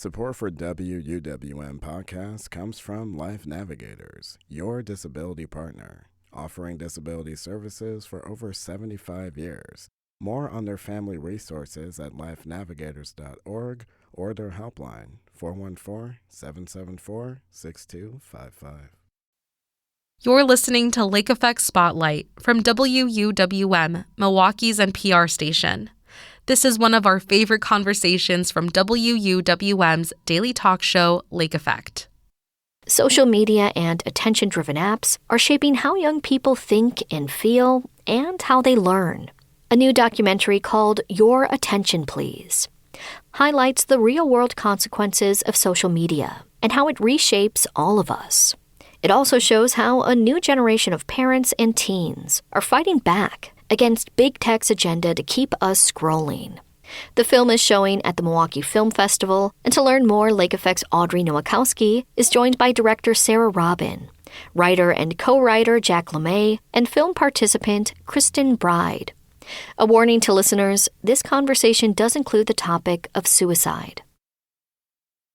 Support for WUWM podcast comes from Life Navigators, your disability partner, offering disability services for over 75 years. More on their family resources at lifenavigators.org or their helpline, 414-774-6255. You're listening to Lake Effect Spotlight from WUWM, Milwaukee's NPR station. This is one of our favorite conversations from WUWM's daily talk show, Lake Effect. Social media and attention-driven apps are shaping how young people think and feel and how they learn. A new documentary called Your Attention Please highlights the real-world consequences of social media and how it reshapes all of us. It also shows how a new generation of parents and teens are fighting back against big tech's agenda to keep us scrolling. The film is showing at the Milwaukee Film Festival, and to learn more, Lake Effect's Audrey Nowakowski is joined by director Sarah Robin, writer and co-writer Jack LeMay, and film participant Kristen Bride. A warning to listeners, this conversation does include the topic of suicide.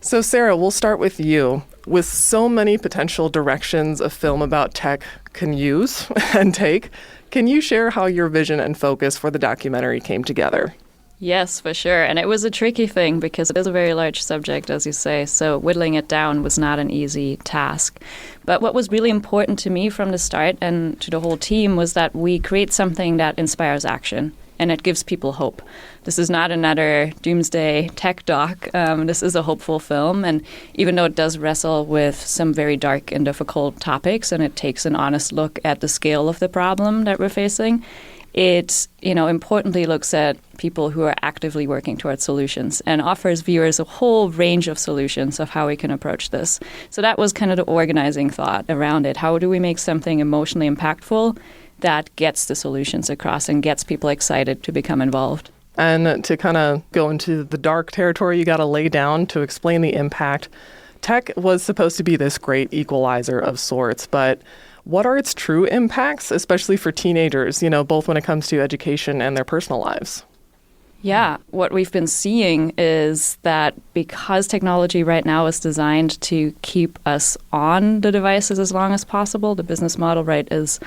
So Sarah, we'll start with you. With so many potential directions a film about tech can use and take, can you share how your vision and focus for the documentary came together? Yes, for sure. And it was a tricky thing because it is a very large subject, as you say. So whittling it down was not an easy task. But what was really important to me from the start and to the whole team was that we create something that inspires action and it gives people hope. This is not another doomsday tech doc. This is a hopeful film. And even though it does wrestle with some very dark and difficult topics and it takes an honest look at the scale of the problem that we're facing, it, importantly looks at people who are actively working towards solutions and offers viewers a whole range of solutions of how we can approach this. So that was kind of the organizing thought around it. How do we make something emotionally impactful that gets the solutions across and gets people excited to become involved? And to kind of go into the dark territory you got to lay down to explain the impact, tech was supposed to be this great equalizer of sorts, but what are its true impacts, especially for teenagers, both when it comes to education and their personal lives? Yeah, what we've been seeing is that because technology right now is designed to keep us on the devices as long as possible, the business model, right, is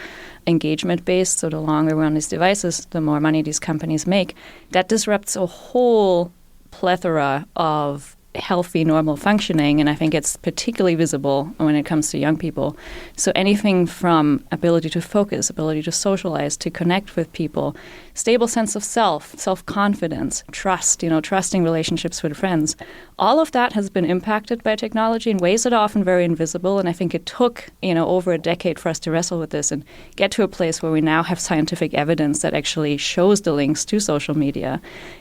engagement-based. So the longer we're on these devices, the more money these companies make. That disrupts a whole plethora of healthy, normal functioning, and I think it's particularly visible when it comes to young people. So anything from ability to focus, ability to socialize, to connect with people, stable sense of self, self-confidence, trust, trusting relationships with friends, all of that has been impacted by technology in ways that are often very invisible, and I think it took, over a decade for us to wrestle with this and get to a place where we now have scientific evidence that actually shows the links to social media.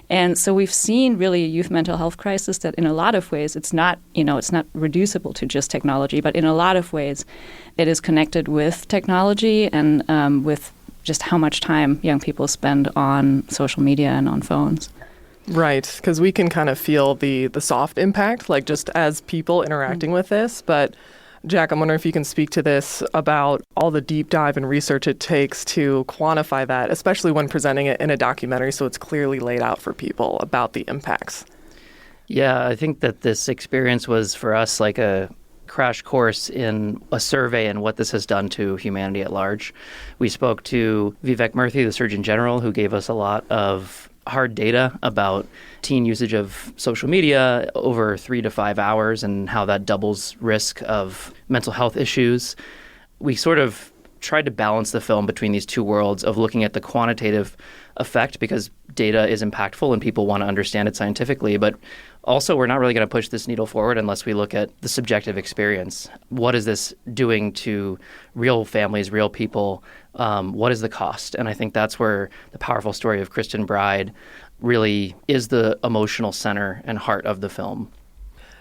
And so we've seen really a youth mental health crisis that in a lot of ways it's not reducible to just technology, but in a lot of ways it is connected with technology and with just how much time young people spend on social media and on phones. Right, because we can kind of feel the soft impact, like just as people interacting with this. But Jack, I'm wondering if you can speak to this about all the deep dive and research it takes to quantify that, especially when presenting it in a documentary so it's clearly laid out for people about the impacts. Yeah, I think that this experience was for us like a crash course in a survey and what this has done to humanity at large. We spoke to Vivek Murthy, the Surgeon General, who gave us a lot of hard data about teen usage of social media over 3 to 5 hours and how that doubles risk of mental health issues. We sort of tried to balance the film between these two worlds of looking at the quantitative effect because data is impactful and people want to understand it scientifically, but also we're not really going to push this needle forward unless we look at the subjective experience. What is this doing to real families, real people? What is the cost? And I think that's where the powerful story of Kristen Bride really is the emotional center and heart of the film.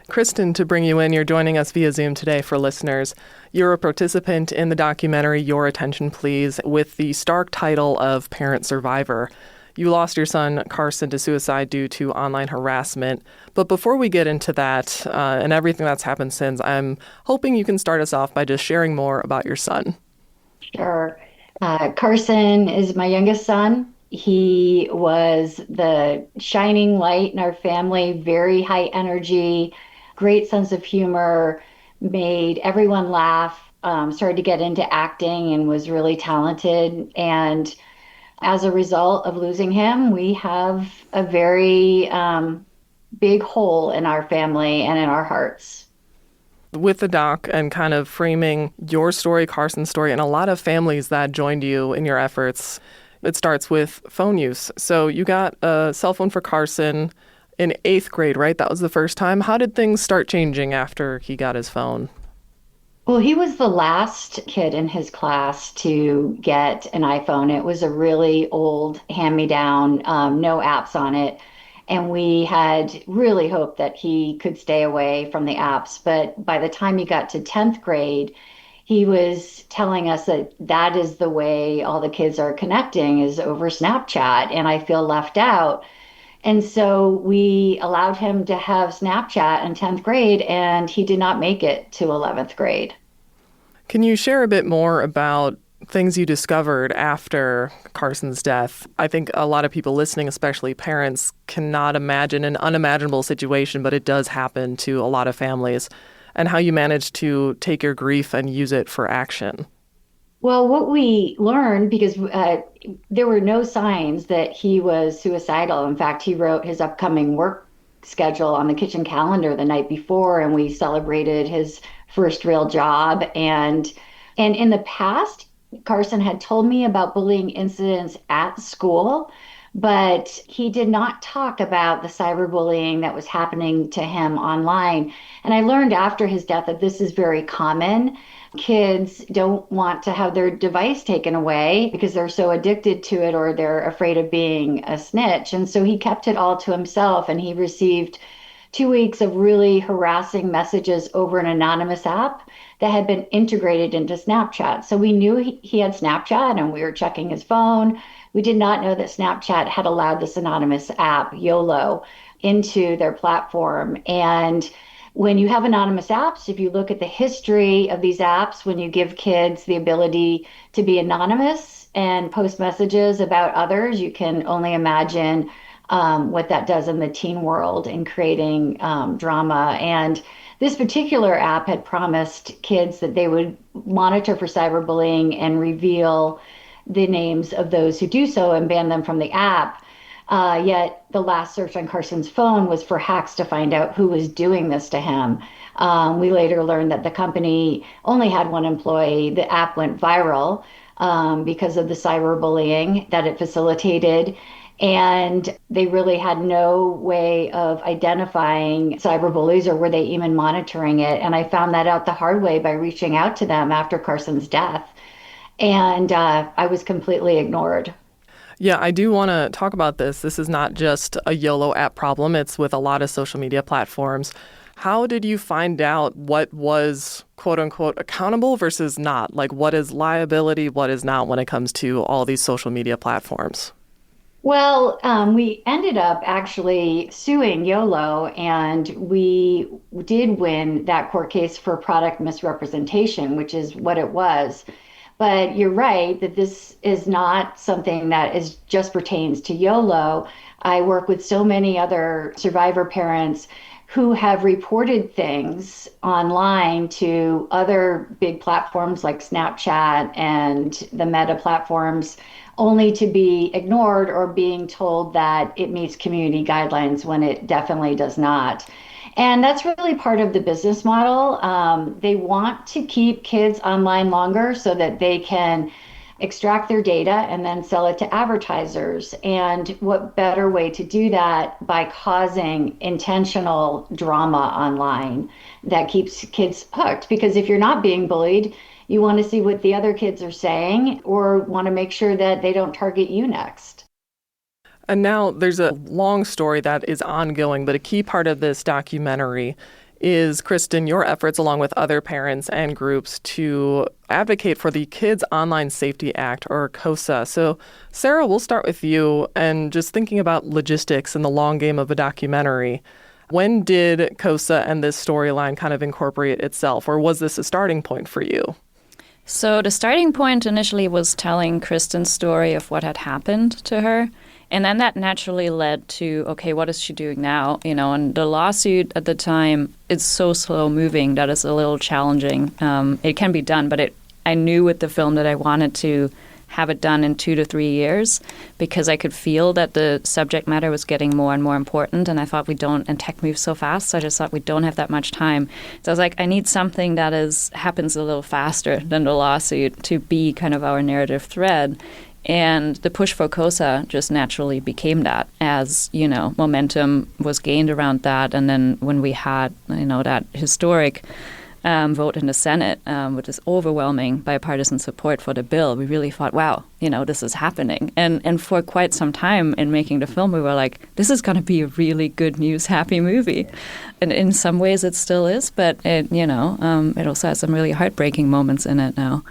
Kristen, to bring you in, you're joining us via Zoom today for listeners. You're a participant in the documentary Your Attention Please with the stark title of Parent Survivor. You lost your son, Carson, to suicide due to online harassment. But before we get into that and everything that's happened since, I'm hoping you can start us off by just sharing more about your son. Sure. Carson is my youngest son. He was the shining light in our family, very high energy, great sense of humor, made everyone laugh, started to get into acting and was really talented. And as a result of losing him, we have a very big hole in our family and in our hearts. With the doc and kind of framing your story, Carson's story, and a lot of families that joined you in your efforts, it starts with phone use. So you got a cell phone for Carson in 8th grade, right? That was the first time. How did things start changing after he got his phone? Well, he was the last kid in his class to get an iPhone. It was a really old hand-me-down, no apps on it. And we had really hoped that he could stay away from the apps. But by the time he got to 10th grade, he was telling us that that is the way all the kids are connecting is over Snapchat, and I feel left out. And so we allowed him to have Snapchat in 10th grade, and he did not make it to 11th grade. Can you share a bit more about things you discovered after Carson's death? I think a lot of people listening, especially parents, cannot imagine an unimaginable situation, but it does happen to a lot of families, and how you managed to take your grief and use it for action. Well, what we learned, because there were no signs that he was suicidal. In fact, he wrote his upcoming work schedule on the kitchen calendar the night before, and we celebrated his first real job. And in the past, Carson had told me about bullying incidents at school, but he did not talk about the cyberbullying that was happening to him online. And I learned after his death that this is very common. Kids don't want to have their device taken away because they're so addicted to it or they're afraid of being a snitch. And so he kept it all to himself, and he received 2 weeks of really harassing messages over an anonymous app that had been integrated into Snapchat. So we knew he had Snapchat, and we were checking his phone. We did not know that Snapchat had allowed this anonymous app, YOLO, into their platform. And when you have anonymous apps, if you look at the history of these apps, when you give kids the ability to be anonymous and post messages about others, you can only imagine what that does in the teen world in creating drama. And this particular app had promised kids that they would monitor for cyberbullying and reveal the names of those who do so and ban them from the app. Yet the last search on Carson's phone was for hacks to find out who was doing this to him. We later learned that the company only had one employee. The app went viral because of the cyberbullying that it facilitated. And they really had no way of identifying cyberbullies, or were they even monitoring it? And I found that out the hard way by reaching out to them after Carson's death. And I was completely ignored. Yeah, I do want to talk about this. This is not just a YOLO app problem. It's with a lot of social media platforms. How did you find out what was, quote unquote, accountable versus not? Like, what is liability, what is not when it comes to all these social media platforms? Well, we ended up actually suing YOLO, and we did win that court case for product misrepresentation, which is what it was. But you're right that this is not something that is just pertains to YOLO. I work with so many other survivor parents who have reported things online to other big platforms like Snapchat and the Meta platforms, only to be ignored or being told that it meets community guidelines when it definitely does not. And that's really part of the business model. They want to keep kids online longer so that they can extract their data and then sell it to advertisers. And what better way to do that by causing intentional drama online that keeps kids hooked? Because if you're not being bullied, you want to see what the other kids are saying or want to make sure that they don't target you next. And now there's a long story that is ongoing, but a key part of this documentary is, Kristen, your efforts along with other parents and groups to advocate for the Kids Online Safety Act, or KOSA. So, Sarah, we'll start with you, and just thinking about logistics and the long game of a documentary. When did KOSA and this storyline kind of incorporate itself, or was this a starting point for you? So the starting point initially was telling Kristen's story of what had happened to her. And then that naturally led to, okay, what is she doing now? And the lawsuit at the time, it's so slow moving that it's a little challenging. It can be done, but I knew with the film that I wanted to have it done in 2 to 3 years because I could feel that the subject matter was getting more and more important. And I thought and tech moves so fast, so I just thought we don't have that much time. So I was like, I need something that happens a little faster than the lawsuit to be kind of our narrative thread. And the push for KOSA just naturally became that as, momentum was gained around that. And then when we had, that historic vote in the Senate, with this overwhelming bipartisan support for the bill, we really thought, wow, this is happening. And for quite some time in making the film, we were like, this is going to be a really good news, happy movie. And in some ways it still is, but it also has some really heartbreaking moments in it now.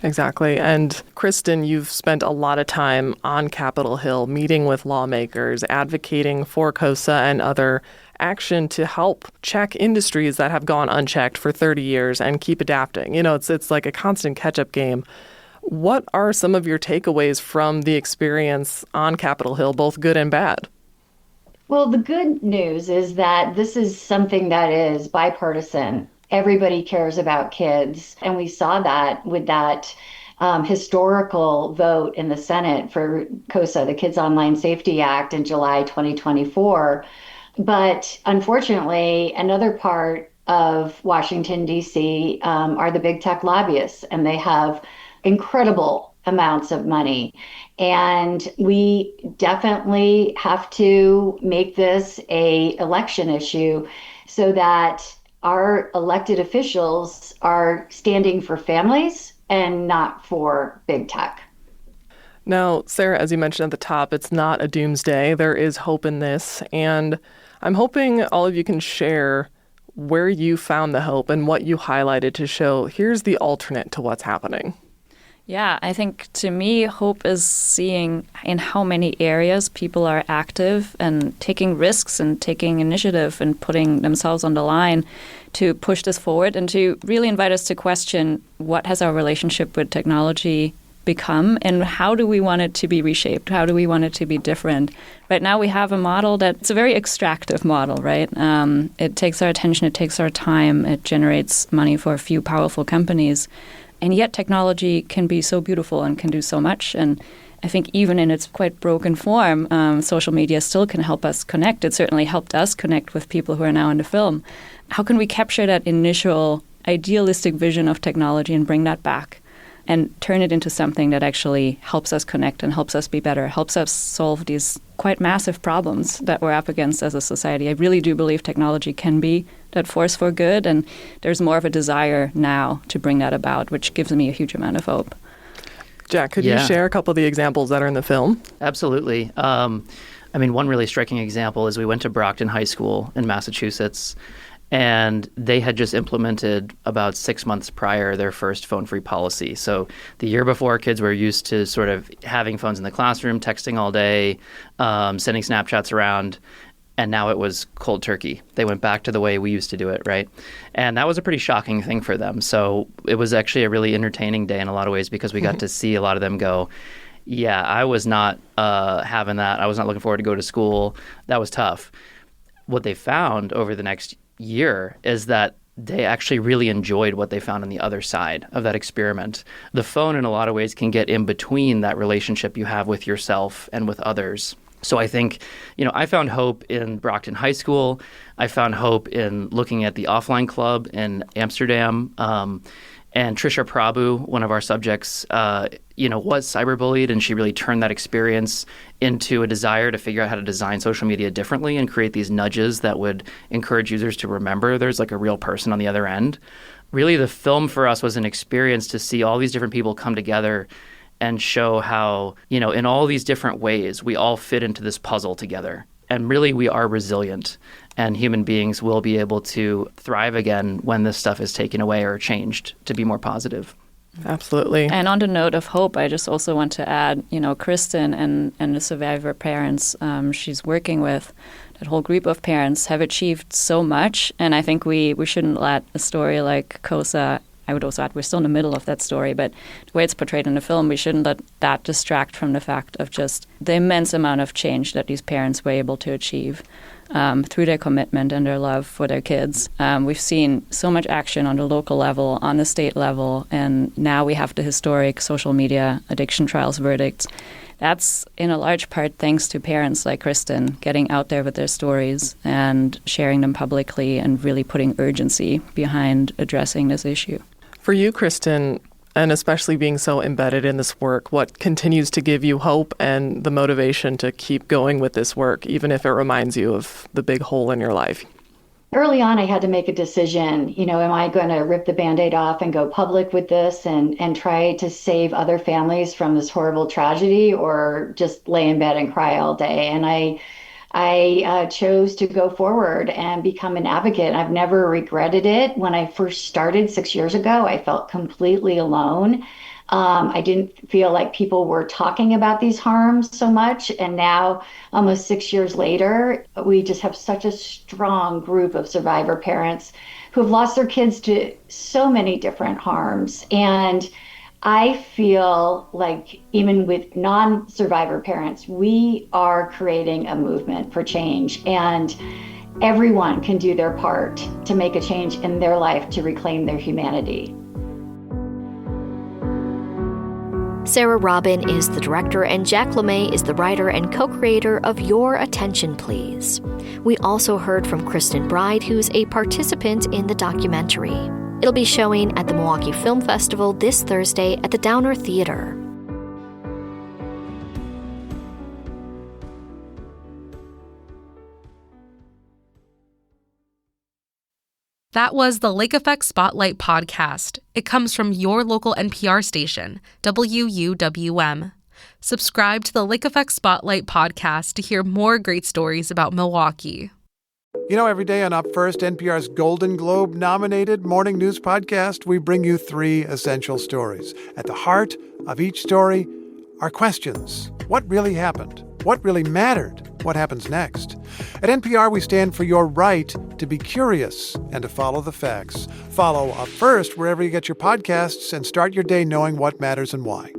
Exactly. And Kristen, you've spent a lot of time on Capitol Hill meeting with lawmakers, advocating for KOSA and other action to help check industries that have gone unchecked for 30 years and keep adapting. It's like a constant catch-up game. What are some of your takeaways from the experience on Capitol Hill, both good and bad? Well, the good news is that this is something that is bipartisan. Everybody cares about kids. And we saw that with that historical vote in the Senate for KOSA, the Kids Online Safety Act, in July 2024. But unfortunately, another part of Washington, D.C. Are the big tech lobbyists, and they have incredible amounts of money. And we definitely have to make this an election issue so that our elected officials are standing for families and not for big tech. Now, Sarah, as you mentioned at the top, it's not a doomsday. There is hope in this. And I'm hoping all of you can share where you found the hope and what you highlighted to show here's the alternate to what's happening. Yeah, I think to me, hope is seeing in how many areas people are active and taking risks and taking initiative and putting themselves on the line to push this forward and to really invite us to question what has our relationship with technology become and how do we want it to be reshaped? How do we want it to be different? Right now we have a model that's a very extractive model, right? It takes our attention, it takes our time, it generates money for a few powerful companies. And yet technology can be so beautiful and can do so much. And I think even in its quite broken form, social media still can help us connect. It certainly helped us connect with people who are now in the film. How can we capture that initial idealistic vision of technology and bring that back and turn it into something that actually helps us connect and helps us be better, helps us solve these quite massive problems that we're up against as a society? I really do believe technology can be that force for good, and there's more of a desire now to bring that about, which gives me a huge amount of hope. Jack, could you share a couple of the examples that are in the film? Absolutely. One really striking example is we went to Brockton High School in Massachusetts, and they had just implemented about 6 months prior their first phone-free policy. So the year before, kids were used to sort of having phones in the classroom, texting all day, sending Snapchats around. And now it was cold turkey. They went back to the way we used to do it, right? And that was a pretty shocking thing for them. So it was actually a really entertaining day in a lot of ways because we got to see a lot of them go, yeah, I was not having that. I was not looking forward to go to school. That was tough. What they found over the next year is that they actually really enjoyed what they found on the other side of that experiment. The phone in a lot of ways can get in between that relationship you have with yourself and with others. So I think, I found hope in Brockton High School. I found hope in looking at the offline club in Amsterdam. And Trisha Prabhu, one of our subjects, was cyberbullied, and she really turned that experience into a desire to figure out how to design social media differently and create these nudges that would encourage users to remember there's like a real person on the other end. Really, the film for us was an experience to see all these different people come together and show how, in all these different ways, we all fit into this puzzle together. And really, we are resilient, and human beings will be able to thrive again when this stuff is taken away or changed to be more positive. Absolutely. And on the note of hope, I just also want to add, Kristen and the survivor parents she's working with, that whole group of parents have achieved so much. And I think we shouldn't let a story like KOSA I would also add we're still in the middle of that story, but the way it's portrayed in the film, we shouldn't let that distract from the fact of just the immense amount of change that these parents were able to achieve through their commitment and their love for their kids. We've seen so much action on the local level, on the state level, and now we have the historic social media addiction trials verdicts. That's in a large part thanks to parents like Kristen getting out there with their stories and sharing them publicly and really putting urgency behind addressing this issue. For you, Kristen, and especially being so embedded in this work, what continues to give you hope and the motivation to keep going with this work, even if it reminds you of the big hole in your life? Early on, I had to make a decision. Am I going to rip the Band-Aid off and go public with this and try to save other families from this horrible tragedy, or just lay in bed and cry all day? And I chose to go forward and become an advocate. I've never regretted it. When I first started 6 years ago, I felt completely alone. I didn't feel like people were talking about these harms so much. And now, almost 6 years later, we just have such a strong group of survivor parents who have lost their kids to so many different harms. And I feel like even with non-survivor parents, we are creating a movement for change. And everyone can do their part to make a change in their life to reclaim their humanity. Sarah Robin is the director, and Jack LeMay is the writer and co-creator of Your Attention Please. We also heard from Kristen Bride, who's a participant in the documentary. It'll be showing at the Milwaukee Film Festival this Thursday at the Downer Theater. That was the Lake Effect Spotlight podcast. It comes from your local NPR station, WUWM. Subscribe to the Lake Effect Spotlight podcast to hear more great stories about Milwaukee. Every day on Up First, NPR's Golden Globe-nominated morning news podcast, we bring you 3 essential stories. At the heart of each story are questions. What really happened? What really mattered? What happens next? At NPR, we stand for your right to be curious and to follow the facts. Follow Up First wherever you get your podcasts and start your day knowing what matters and why.